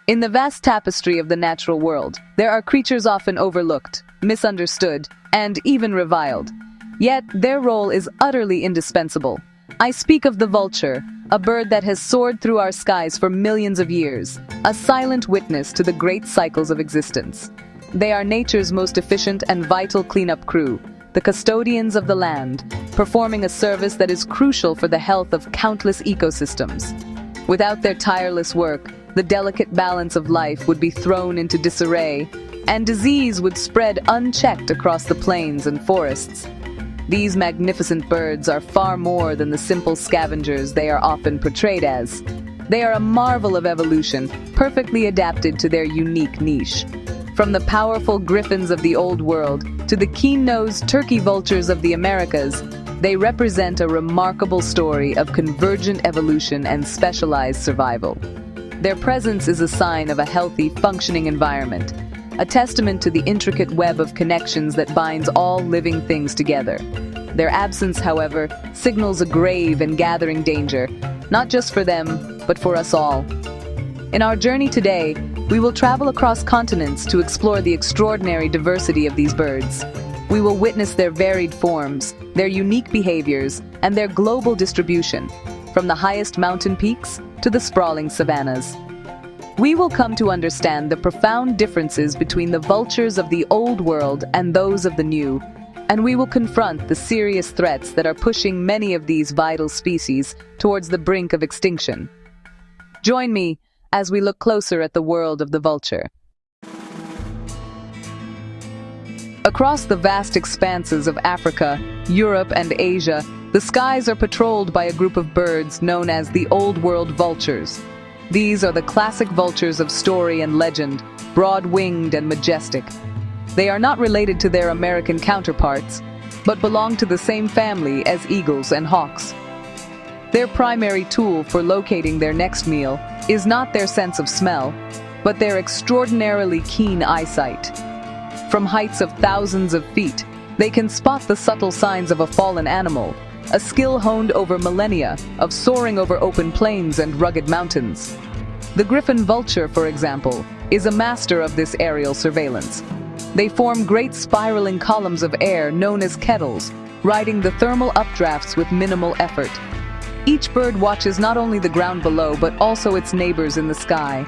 In the vast tapestry of the natural world, there are creatures often overlooked, misunderstood, and even reviled. Yet, their role is utterly indispensable. I speak of the vulture, a bird that has soared through our skies for millions of years, a silent witness to the great cycles of existence. They are nature's most efficient and vital cleanup crew, the custodians of the land, performing a service that is crucial for the health of countless ecosystems. Without their tireless work, the delicate balance of life would be thrown into disarray, and disease would spread unchecked across the plains and forests. These magnificent birds are far more than the simple scavengers they are often portrayed as. They are a marvel of evolution, perfectly adapted to their unique niche. From the powerful griffins of the Old World to the keen-nosed turkey vultures of the Americas, they represent a remarkable story of convergent evolution and specialized survival. Their presence is a sign of a healthy, functioning environment, a testament to the intricate web of connections that binds all living things together. Their absence, however, signals a grave and gathering danger, not just for them, but for us all. In our journey today, we will travel across continents to explore the extraordinary diversity of these birds. We will witness their varied forms, their unique behaviors, and their global distribution, from the highest mountain peaks to the sprawling savannas. We will come to understand the profound differences between the vultures of the Old World and those of the New, and we will confront the serious threats that are pushing many of these vital species towards the brink of extinction. Join me as we look closer at the world of the vulture. Across the vast expanses of Africa, Europe, and Asia, the skies are patrolled by a group of birds known as the Old World vultures. These are the classic vultures of story and legend, broad-winged and majestic. They are not related to their American counterparts, but belong to the same family as eagles and hawks. Their primary tool for locating their next meal is not their sense of smell, but their extraordinarily keen eyesight. From heights of thousands of feet, they can spot the subtle signs of a fallen animal, a skill honed over millennia of soaring over open plains and rugged mountains. The griffin vulture, for example, is a master of this aerial surveillance. They form great spiraling columns of air known as kettles, riding the thermal updrafts with minimal effort. Each bird watches not only the ground below, but also its neighbors in the sky.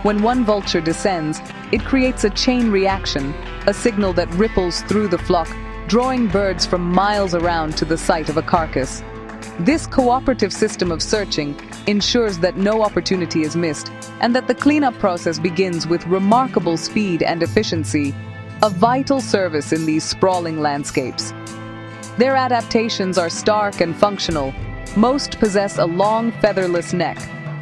When one vulture descends, it creates a chain reaction, a signal that ripples through the flock, drawing birds from miles around to the site of a carcass. This cooperative system of searching ensures that no opportunity is missed, and that the cleanup process begins with remarkable speed and efficiency, a vital service in these sprawling landscapes. Their adaptations are stark and functional. Most possess a long, featherless neck,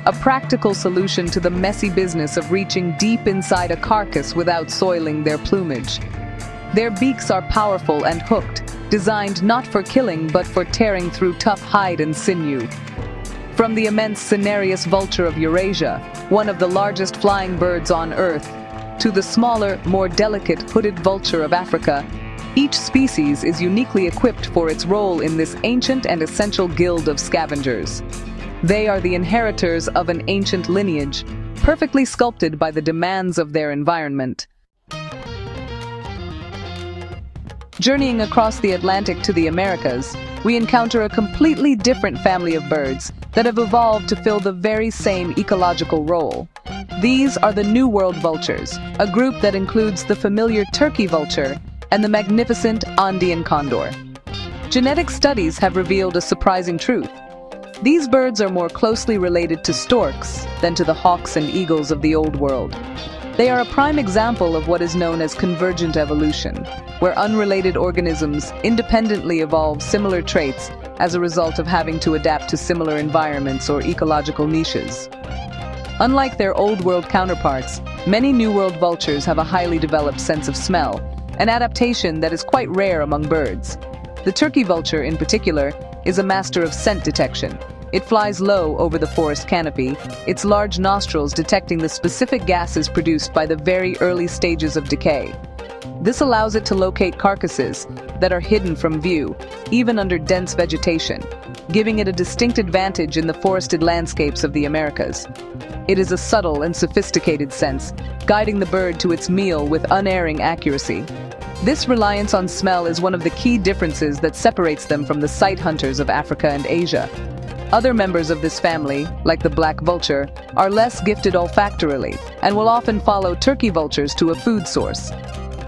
a practical solution to the messy business of reaching deep inside a carcass without soiling their plumage. Their beaks are powerful and hooked, designed not for killing but for tearing through tough hide and sinew. From the immense Cinereous vulture of Eurasia, one of the largest flying birds on Earth, to the smaller, more delicate hooded vulture of Africa, each species is uniquely equipped for its role in this ancient and essential guild of scavengers. They are the inheritors of an ancient lineage, perfectly sculpted by the demands of their environment. Journeying across the Atlantic to the Americas, we encounter a completely different family of birds that have evolved to fill the very same ecological role. These are the New World vultures, a group that includes the familiar turkey vulture and the magnificent Andean condor. Genetic studies have revealed a surprising truth. These birds are more closely related to storks than to the hawks and eagles of the Old World. They are a prime example of what is known as convergent evolution, where unrelated organisms independently evolve similar traits as a result of having to adapt to similar environments or ecological niches. Unlike their Old World counterparts, many New World vultures have a highly developed sense of smell, an adaptation that is quite rare among birds. The turkey vulture, in particular, is a master of scent detection. It flies low over the forest canopy, its large nostrils detecting the specific gases produced by the very early stages of decay. This allows it to locate carcasses that are hidden from view, even under dense vegetation, giving it a distinct advantage in the forested landscapes of the Americas. It is a subtle and sophisticated sense, guiding the bird to its meal with unerring accuracy. This reliance on smell is one of the key differences that separates them from the sight hunters of Africa and Asia. Other members of this family, like the black vulture, are less gifted olfactorily and will often follow turkey vultures to a food source.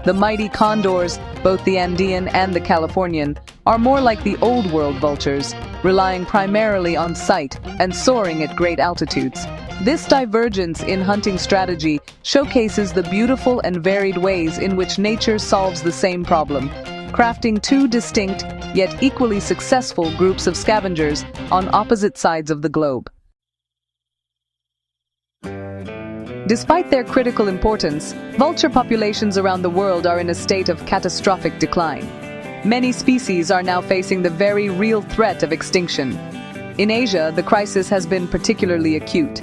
The mighty condors, both the Andean and the Californian, are more like the old world vultures, relying primarily on sight and soaring at great altitudes. This divergence in hunting strategy showcases the beautiful and varied ways in which nature solves the same problem, crafting two distinct, yet equally successful groups of scavengers on opposite sides of the globe. Despite their critical importance, vulture populations around the world are in a state of catastrophic decline. Many species are now facing the very real threat of extinction. In Asia, the crisis has been particularly acute.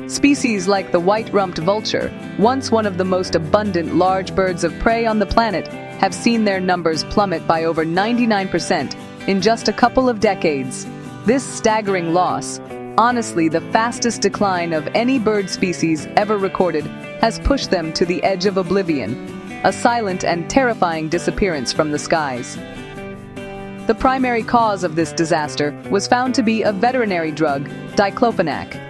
Species like the white-rumped vulture, once one of the most abundant large birds of prey on the planet, have seen their numbers plummet by over 99% in just a couple of decades. This staggering loss, honestly the fastest decline of any bird species ever recorded, has pushed them to the edge of oblivion, a silent and terrifying disappearance from the skies. The primary cause of this disaster was found to be a veterinary drug, diclofenac.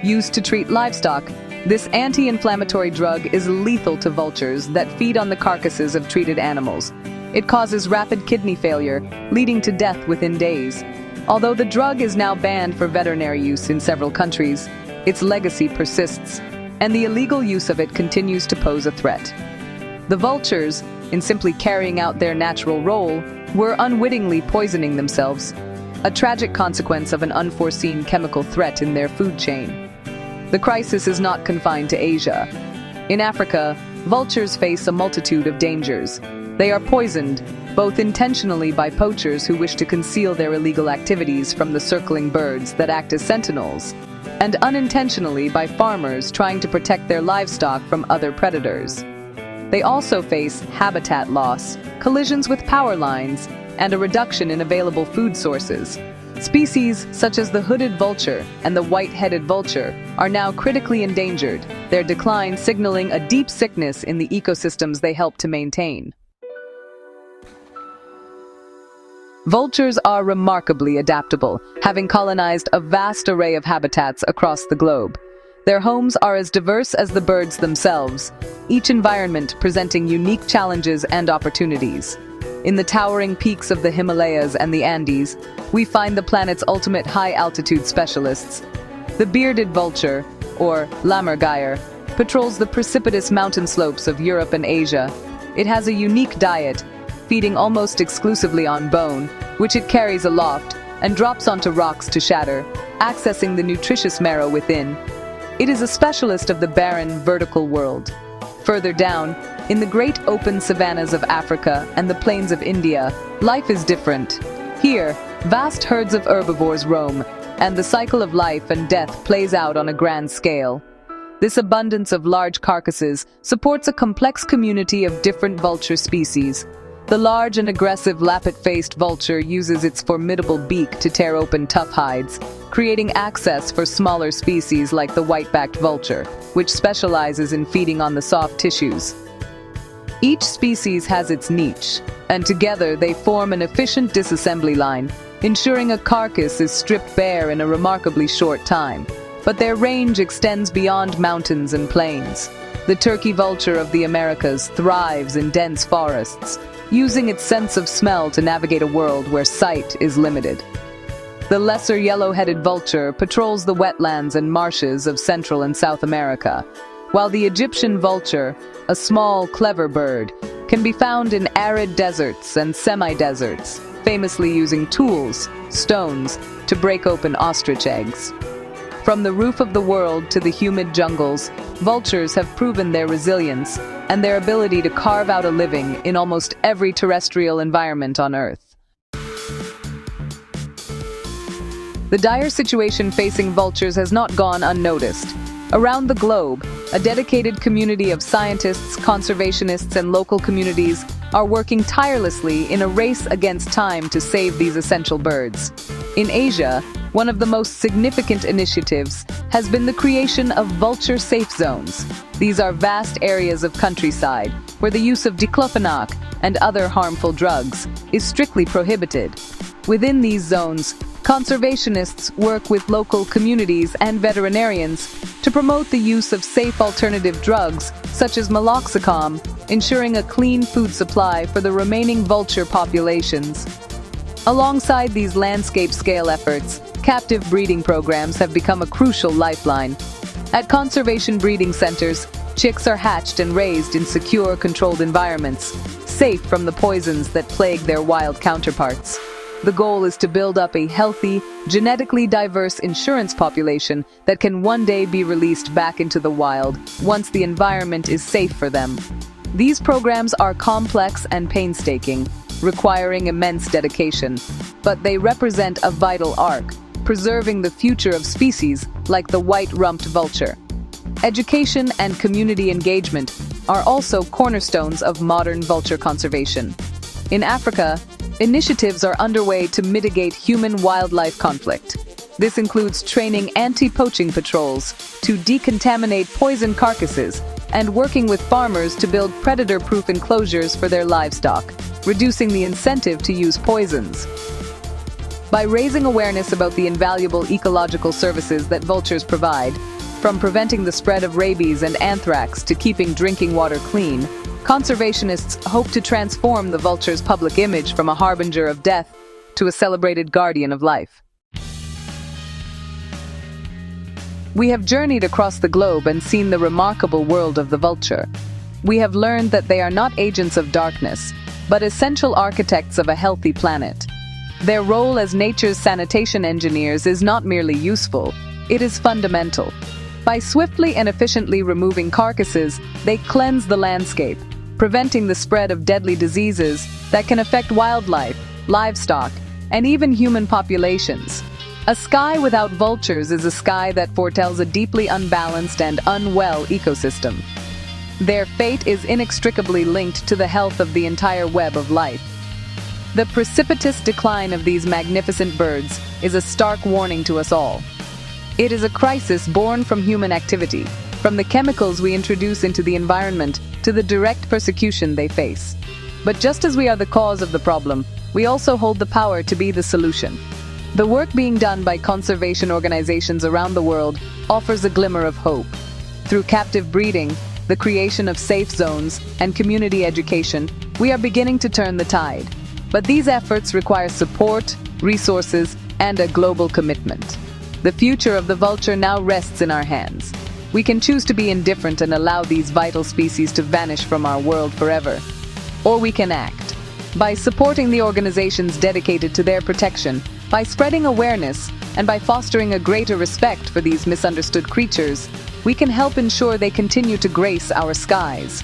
Used to treat livestock, this anti-inflammatory drug is lethal to vultures that feed on the carcasses of treated animals. It causes rapid kidney failure, leading to death within days. Although the drug is now banned for veterinary use in several countries, its legacy persists, and the illegal use of it continues to pose a threat. The vultures, in simply carrying out their natural role, were unwittingly poisoning themselves, a tragic consequence of an unforeseen chemical threat in their food chain. The crisis is not confined to Asia. In Africa, vultures face a multitude of dangers. They are poisoned, both intentionally by poachers who wish to conceal their illegal activities from the circling birds that act as sentinels, and unintentionally by farmers trying to protect their livestock from other predators. They also face habitat loss, collisions with power lines, and a reduction in available food sources. Species such as the hooded vulture and the white-headed vulture are now critically endangered, their decline signaling a deep sickness in the ecosystems they help to maintain. Vultures are remarkably adaptable, having colonized a vast array of habitats across the globe. Their homes are as diverse as the birds themselves, each environment presenting unique challenges and opportunities. In the towering peaks of the Himalayas and the Andes, we find the planet's ultimate high-altitude specialists. The bearded vulture, or lammergeier, patrols the precipitous mountain slopes of Europe and Asia. It has a unique diet, feeding almost exclusively on bone, which it carries aloft and drops onto rocks to shatter, accessing the nutritious marrow within. It is a specialist of the barren, vertical world. Further down, in the great open savannas of Africa and the plains of India, life is different. Here, vast herds of herbivores roam, and the cycle of life and death plays out on a grand scale. This abundance of large carcasses supports a complex community of different vulture species. The large and aggressive lappet-faced vulture uses its formidable beak to tear open tough hides, creating access for smaller species like the white-backed vulture, which specializes in feeding on the soft tissues. Each species has its niche, and together they form an efficient disassembly line, ensuring a carcass is stripped bare in a remarkably short time. But their range extends beyond mountains and plains. The turkey vulture of the Americas thrives in dense forests, using its sense of smell to navigate a world where sight is limited. The lesser yellow-headed vulture patrols the wetlands and marshes of Central and South America, while the Egyptian vulture, a small, clever bird, can be found in arid deserts and semi-deserts, famously using tools, stones, to break open ostrich eggs. From the roof of the world to the humid jungles, vultures have proven their resilience and their ability to carve out a living in almost every terrestrial environment on Earth. The dire situation facing vultures has not gone unnoticed. Around the globe, a dedicated community of scientists, conservationists, and local communities are working tirelessly in a race against time to save these essential birds. In Asia, one of the most significant initiatives has been the creation of vulture safe zones. These are vast areas of countryside where the use of diclofenac and other harmful drugs is strictly prohibited. Within these zones, conservationists work with local communities and veterinarians to promote the use of safe alternative drugs such as meloxicam, ensuring a clean food supply for the remaining vulture populations. Alongside these landscape-scale efforts, captive breeding programs have become a crucial lifeline. At conservation breeding centers, chicks are hatched and raised in secure, controlled environments, safe from the poisons that plague their wild counterparts. The goal is to build up a healthy, genetically diverse insurance population that can one day be released back into the wild once the environment is safe for them. These programs are complex and painstaking, requiring immense dedication, but they represent a vital arc, preserving the future of species like the white-rumped vulture. Education and community engagement are also cornerstones of modern vulture conservation. In Africa, initiatives are underway to mitigate human-wildlife conflict. This includes training anti-poaching patrols to decontaminate poison carcasses and working with farmers to build predator-proof enclosures for their livestock, reducing the incentive to use poisons. By raising awareness about the invaluable ecological services that vultures provide, from preventing the spread of rabies and anthrax to keeping drinking water clean, conservationists hope to transform the vulture's public image from a harbinger of death to a celebrated guardian of life. We have journeyed across the globe and seen the remarkable world of the vulture. We have learned that they are not agents of darkness, but essential architects of a healthy planet. Their role as nature's sanitation engineers is not merely useful, it is fundamental. By swiftly and efficiently removing carcasses, they cleanse the landscape, preventing the spread of deadly diseases that can affect wildlife, livestock, and even human populations. A sky without vultures is a sky that foretells a deeply unbalanced and unwell ecosystem. Their fate is inextricably linked to the health of the entire web of life. The precipitous decline of these magnificent birds is a stark warning to us all. It is a crisis born from human activity, from the chemicals we introduce into the environment to the direct persecution they face. But just as we are the cause of the problem, we also hold the power to be the solution. The work being done by conservation organizations around the world offers a glimmer of hope. Through captive breeding, the creation of safe zones, and community education, we are beginning to turn the tide. But these efforts require support, resources, and a global commitment. The future of the vulture now rests in our hands. We can choose to be indifferent and allow these vital species to vanish from our world forever. Or we can act. By supporting the organizations dedicated to their protection, by spreading awareness, and by fostering a greater respect for these misunderstood creatures, we can help ensure they continue to grace our skies.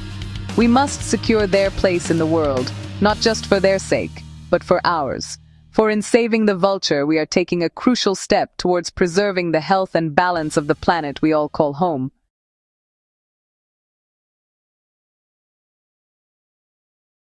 We must secure their place in the world, not just for their sake, but for ours. For in saving the vulture, we are taking a crucial step towards preserving the health and balance of the planet we all call home.